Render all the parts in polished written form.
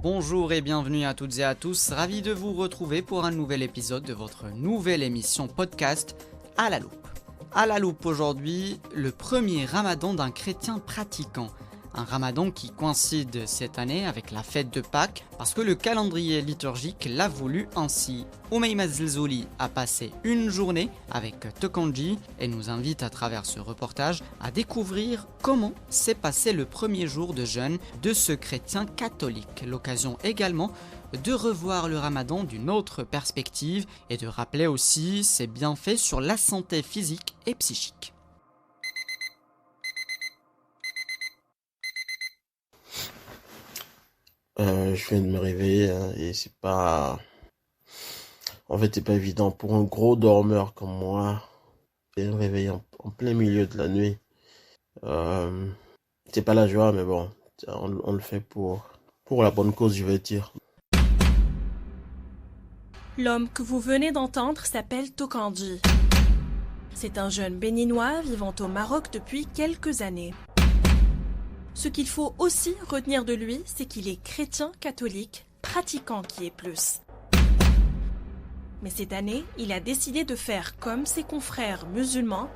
Bonjour et bienvenue à toutes et à tous, ravi de vous retrouver pour un nouvel épisode de votre nouvelle émission podcast À la loupe. À la loupe aujourd'hui, le premier ramadan d'un chrétien pratiquant. Un ramadan qui coïncide cette année avec la fête de Pâques parce que le calendrier liturgique l'a voulu ainsi. Oumaima Zelzouli a passé une journée avec Tokanji et nous invite à travers ce reportage à découvrir comment s'est passé le premier jour de jeûne de ce chrétien catholique. L'occasion également de revoir le ramadan d'une autre perspective et de rappeler aussi ses bienfaits sur la santé physique et psychique. Je viens de me réveiller et c'est pas évident pour un gros dormeur comme moi de me réveiller en plein milieu de la nuit. C'est pas la joie, mais bon, on le fait pour la bonne cause, je vais dire. L'homme que vous venez d'entendre s'appelle Tokanji. C'est un jeune béninois vivant au Maroc depuis quelques années. Ce qu'il faut aussi retenir de lui, c'est qu'il est chrétien catholique, pratiquant qui est plus. Mais cette année, il a décidé de faire comme ses confrères musulmans.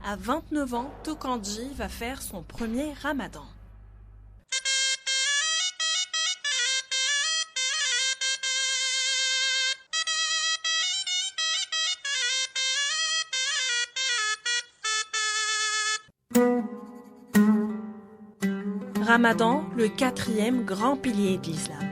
À 29 ans, Tokanji va faire son premier ramadan. Ramadan, le 4e grand pilier de l'islam.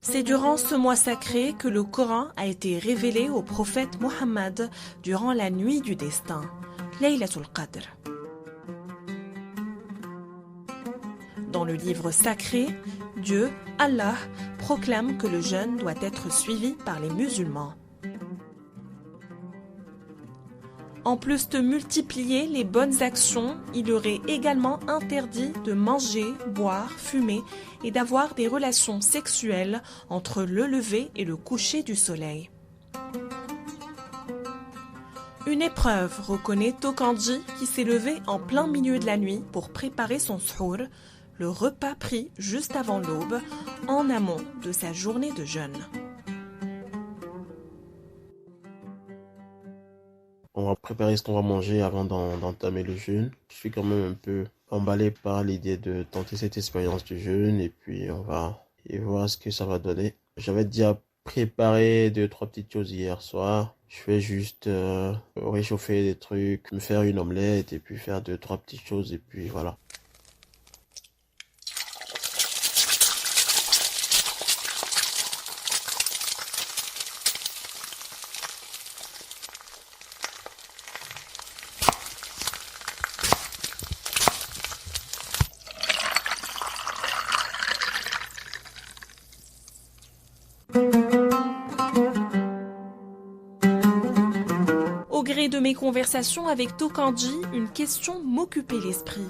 C'est durant ce mois sacré que le Coran a été révélé au prophète Mohammed durant la nuit du destin, Laylatul Qadr. Dans le livre sacré, Dieu, Allah, proclame que le jeûne doit être suivi par les musulmans. En plus de multiplier les bonnes actions, il aurait également interdit de manger, boire, fumer et d'avoir des relations sexuelles entre le lever et le coucher du soleil. Une épreuve reconnaît Tokanji qui s'est levé en plein milieu de la nuit pour préparer son suhour, le repas pris juste avant l'aube, en amont de sa journée de jeûne. On va préparer ce qu'on va manger avant d'entamer le jeûne. Je suis quand même un peu emballé par l'idée de tenter cette expérience du jeûne et puis on va voir ce que ça va donner. J'avais déjà préparé 2-3 petites choses hier soir. Je vais juste réchauffer des trucs, me faire une omelette et puis faire 2-3 petites choses et puis voilà. Au gré de mes conversations avec Tokanji, une question m'occupait l'esprit.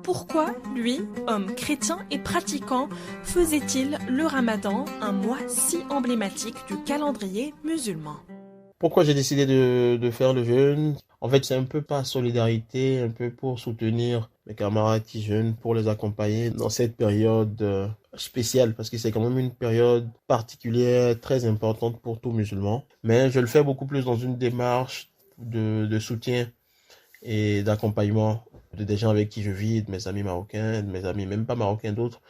Pourquoi, lui, homme chrétien et pratiquant, faisait-il le ramadan, un mois si emblématique du calendrier musulman ? Pourquoi j'ai décidé de faire le jeûne? En fait, c'est un peu par solidarité, un peu pour soutenir mes camarades qui jeûnent, pour les accompagner dans cette période spéciale, parce que c'est quand même une période particulière, très importante pour tout musulman. Mais je le fais beaucoup plus dans une démarche de soutien et d'accompagnement de des gens avec qui je vis, de mes amis marocains, de mes amis même pas marocains d'autres,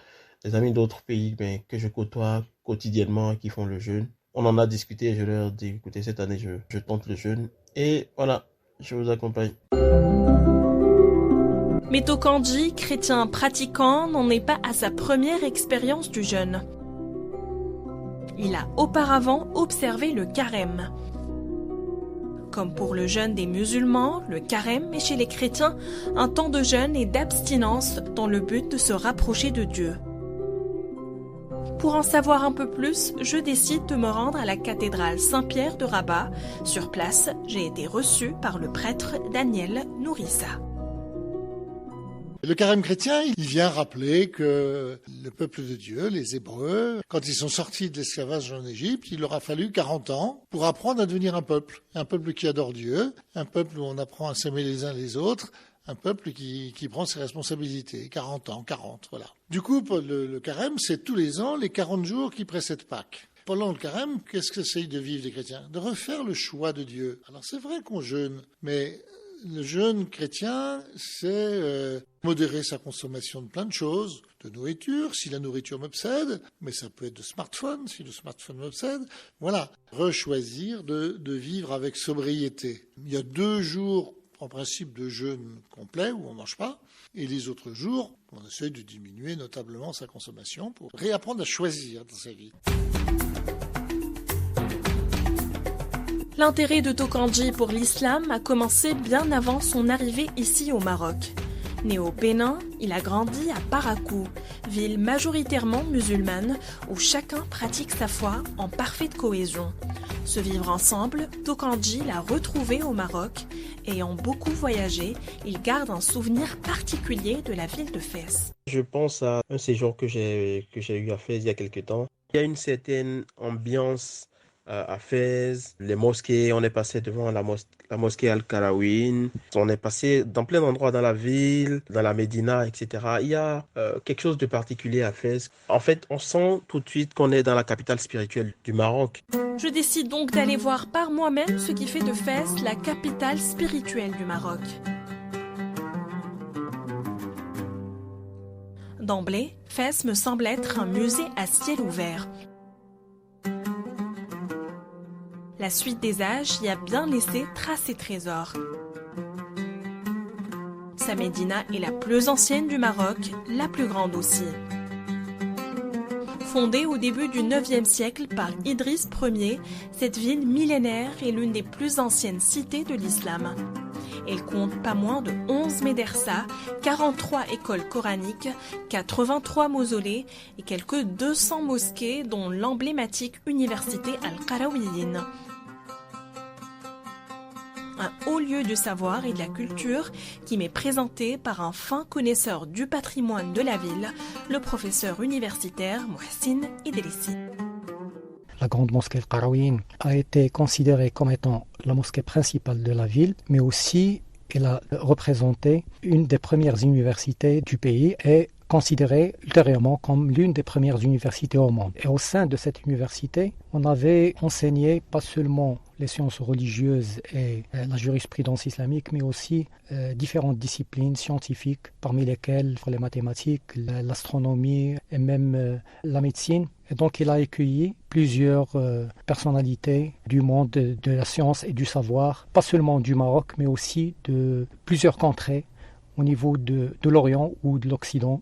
des amis d'autres pays mais que je côtoie quotidiennement qui font le jeûne. On en a discuté et je leur ai dit, écoutez, cette année, je tente le jeûne. Et voilà, je vous accompagne. Mais Tokanji, chrétien pratiquant, n'en est pas à sa première expérience du jeûne. Il a auparavant observé le carême. Comme pour le jeûne des musulmans, le carême est chez les chrétiens un temps de jeûne et d'abstinence dans le but de se rapprocher de Dieu. Pour en savoir un peu plus, je décide de me rendre à la cathédrale Saint-Pierre de Rabat. Sur place, j'ai été reçu par le prêtre Daniel Nourissa. Le carême chrétien, il vient rappeler que le peuple de Dieu, les Hébreux, quand ils sont sortis de l'esclavage en Égypte, il leur a fallu 40 ans pour apprendre à devenir un peuple qui adore Dieu, un peuple où on apprend à s'aimer les uns les autres, un peuple qui prend ses responsabilités, 40 ans, 40, voilà. Du coup, le carême, c'est tous les ans les 40 jours qui précèdent Pâques. Pendant le carême, qu'est-ce qu'essayent de vivre les chrétiens? De refaire le choix de Dieu. Alors c'est vrai qu'on jeûne, mais le jeûne chrétien, c'est modérer sa consommation de plein de choses, de nourriture, si la nourriture m'obsède, mais ça peut être de smartphone, si le smartphone m'obsède. Voilà, rechoisir de vivre avec sobriété. Il y a 2 jours, en principe, de jeûne complet, où on ne mange pas, et les autres jours, on essaie de diminuer notablement sa consommation pour réapprendre à choisir dans sa vie. L'intérêt de Tokanji pour l'islam a commencé bien avant son arrivée ici au Maroc. Né au Bénin, il a grandi à Parakou, ville majoritairement musulmane où chacun pratique sa foi en parfaite cohésion. Ce vivre ensemble, Tokanji l'a retrouvé au Maroc. Ayant beaucoup voyagé, il garde un souvenir particulier de la ville de Fès. Je pense à un séjour que j'ai eu à Fès il y a quelques temps. Il y a une certaine ambiance à Fès, les mosquées, on est passé devant la mosquée Al-Qarawin, on est passé dans plein d'endroits dans la ville, dans la Médina, etc. Il y a quelque chose de particulier à Fès. En fait, on sent tout de suite qu'on est dans la capitale spirituelle du Maroc. Je décide donc d'aller voir par moi-même ce qui fait de Fès la capitale spirituelle du Maroc. D'emblée, Fès me semble être un musée à ciel ouvert. La suite des âges y a bien laissé trace ses trésors. Sa médina est la plus ancienne du Maroc, la plus grande aussi. Fondée au début du IXe siècle par Idriss Ier, cette ville millénaire est l'une des plus anciennes cités de l'islam. Elle compte pas moins de 11 médersas, 43 écoles coraniques, 83 mausolées et quelques 200 mosquées dont l'emblématique université Al-Qarawiyyin. Un haut lieu du savoir et de la culture qui m'est présenté par un fin connaisseur du patrimoine de la ville, le professeur universitaire Mohsin Idrissi. La grande mosquée Al-Qarawiyyin a été considérée comme étant la mosquée principale de la ville, mais aussi elle a représenté une des premières universités du pays et considérée ultérieurement comme l'une des premières universités au monde. Et au sein de cette université, on avait enseigné pas seulement les sciences religieuses et la jurisprudence islamique, mais aussi différentes disciplines scientifiques, parmi lesquelles les mathématiques, l'astronomie et même la médecine. Et donc il a accueilli plusieurs personnalités du monde de la science et du savoir, pas seulement du Maroc, mais aussi de plusieurs contrées au niveau de l'Orient ou de l'Occident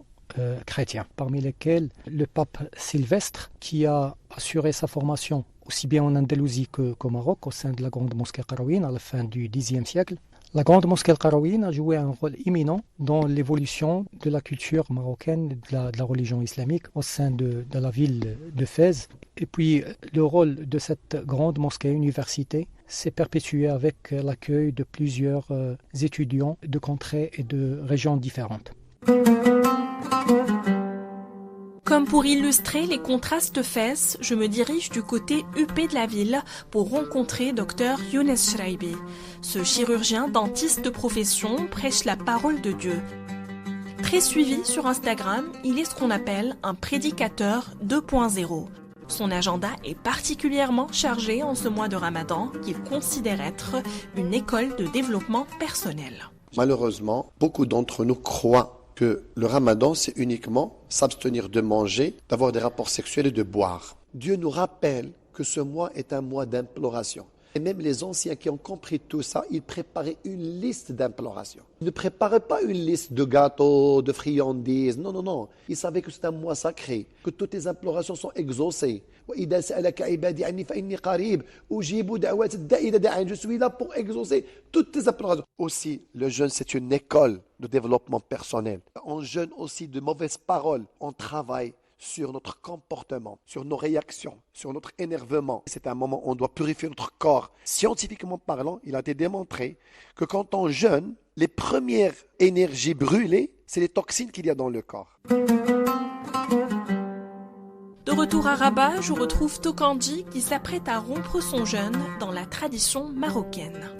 chrétien, parmi lesquels le pape Sylvestre, qui a assuré sa formation aussi bien en Andalousie qu'au Maroc, au sein de la grande mosquée Qarawiyyin à la fin du Xe siècle. La grande mosquée Qarawiyyin a joué un rôle éminent dans l'évolution de la culture marocaine, de la religion islamique au sein de la ville de Fès. Et puis le rôle de cette grande mosquée université s'est perpétué avec l'accueil de plusieurs étudiants de contrées et de régions différentes. Comme pour illustrer les contrastes de Fès, je me dirige du côté huppé de la ville pour rencontrer Dr Younes Shraibi. Ce chirurgien dentiste de profession prêche la parole de Dieu. Très suivi sur Instagram, il est ce qu'on appelle un prédicateur 2.0. Son agenda est particulièrement chargé en ce mois de Ramadan qu'il considère être une école de développement personnel. Malheureusement, beaucoup d'entre nous croient que le ramadan, c'est uniquement s'abstenir de manger, d'avoir des rapports sexuels et de boire. Dieu nous rappelle que ce mois est un mois d'imploration. Et même les anciens qui ont compris tout ça, ils préparaient une liste d'implorations. Ils ne préparaient pas une liste de gâteaux, de friandises. Non, non, non. Ils savaient que c'est un mois sacré, que toutes les implorations sont exaucées. Je suis là pour exaucer toutes tes implorations. Aussi, le jeûne, c'est une école de développement personnel. On jeûne aussi de mauvaises paroles. On travaille sur notre comportement, sur nos réactions, sur notre énervement. C'est un moment où on doit purifier notre corps. Scientifiquement parlant, il a été démontré que quand on jeûne, les premières énergies brûlées, c'est les toxines qu'il y a dans le corps. De retour à Rabat, je retrouve Tokanji qui s'apprête à rompre son jeûne dans la tradition marocaine.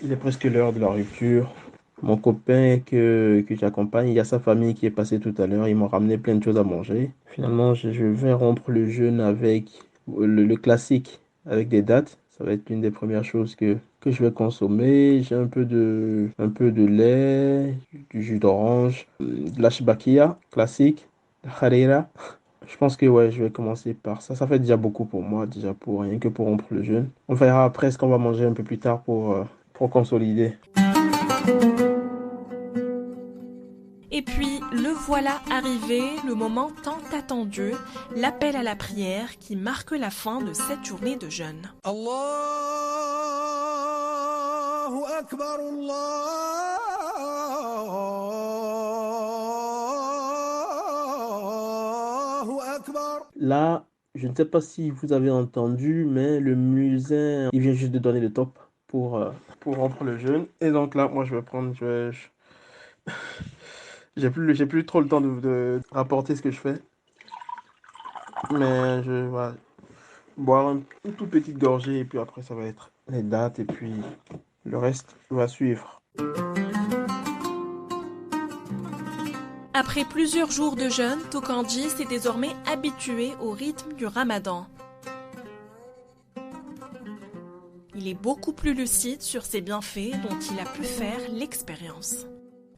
Il est presque l'heure de la rupture. Mon copain que j'accompagne, il y a sa famille qui est passée tout à l'heure. Ils m'ont ramené plein de choses à manger. Finalement, je vais rompre le jeûne avec le classique, avec des dattes. Ça va être l'une des premières choses que je vais consommer. J'ai un peu de lait, du jus d'orange, de la shibakia classique, la harira. Je pense que ouais, je vais commencer par ça. Ça fait déjà beaucoup pour moi, déjà pour rien que pour rompre le jeûne. On verra après ce qu'on va manger un peu plus tard pour consolider. Et puis, le voilà arrivé, le moment tant attendu, l'appel à la prière qui marque la fin de cette journée de jeûne. Allahu Akbar, Allahu Akbar. Là, je ne sais pas si vous avez entendu, mais le muezzin, il vient juste de donner le top pour rompre le jeûne. Et donc là, moi, je vais prendre, j'ai plus trop le temps de rapporter ce que je fais. Mais je vais boire une toute petite gorgée et puis après, ça va être les dattes et puis le reste va suivre. Après plusieurs jours de jeûne, Tokanji s'est désormais habitué au rythme du ramadan. Il est beaucoup plus lucide sur ses bienfaits dont il a pu faire l'expérience.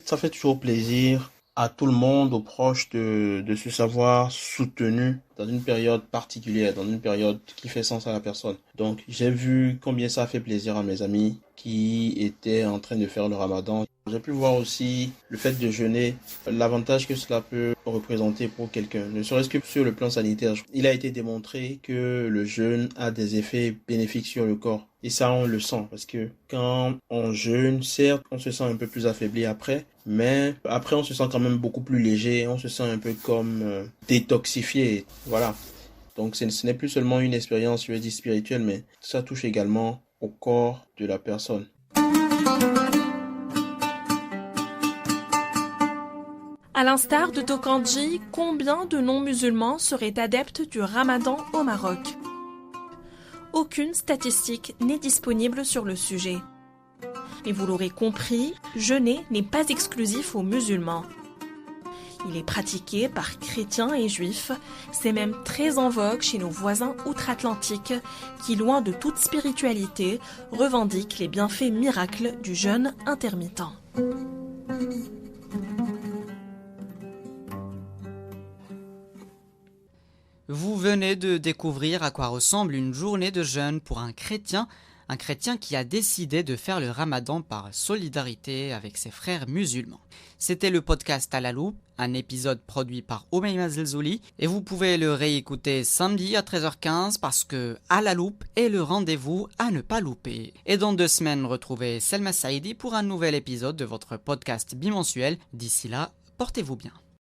Ça fait toujours plaisir à tout le monde, aux proches de se savoir soutenu dans une période particulière, dans une période qui fait sens à la personne. Donc j'ai vu combien ça a fait plaisir à mes amis qui étaient en train de faire le ramadan. J'ai pu voir aussi le fait de jeûner, l'avantage que cela peut représenter pour quelqu'un, ne serait-ce que sur le plan sanitaire. Il a été démontré que le jeûne a des effets bénéfiques sur le corps. Et ça, on le sent, parce que quand on jeûne, certes, on se sent un peu plus affaibli après, mais après, on se sent quand même beaucoup plus léger, on se sent un peu comme détoxifié, voilà. Donc, ce n'est plus seulement une expérience, je vais dire, spirituelle, mais ça touche également au corps de la personne. À l'instar de Tokanji, combien de non-musulmans seraient adeptes du ramadan au Maroc ? Aucune statistique n'est disponible sur le sujet. Et vous l'aurez compris, jeûner n'est pas exclusif aux musulmans. Il est pratiqué par chrétiens et juifs, c'est même très en vogue chez nos voisins outre-Atlantique qui, loin de toute spiritualité, revendiquent les bienfaits miracles du jeûne intermittent. Vous venez de découvrir à quoi ressemble une journée de jeûne pour un chrétien qui a décidé de faire le ramadan par solidarité avec ses frères musulmans. C'était le podcast À la loupe, un épisode produit par Omeima Zelzouli, et vous pouvez le réécouter samedi à 13h15 parce que À la loupe est le rendez-vous à ne pas louper. Et dans 2 semaines, retrouvez Selma Saidi pour un nouvel épisode de votre podcast bimensuel. D'ici là, portez-vous bien.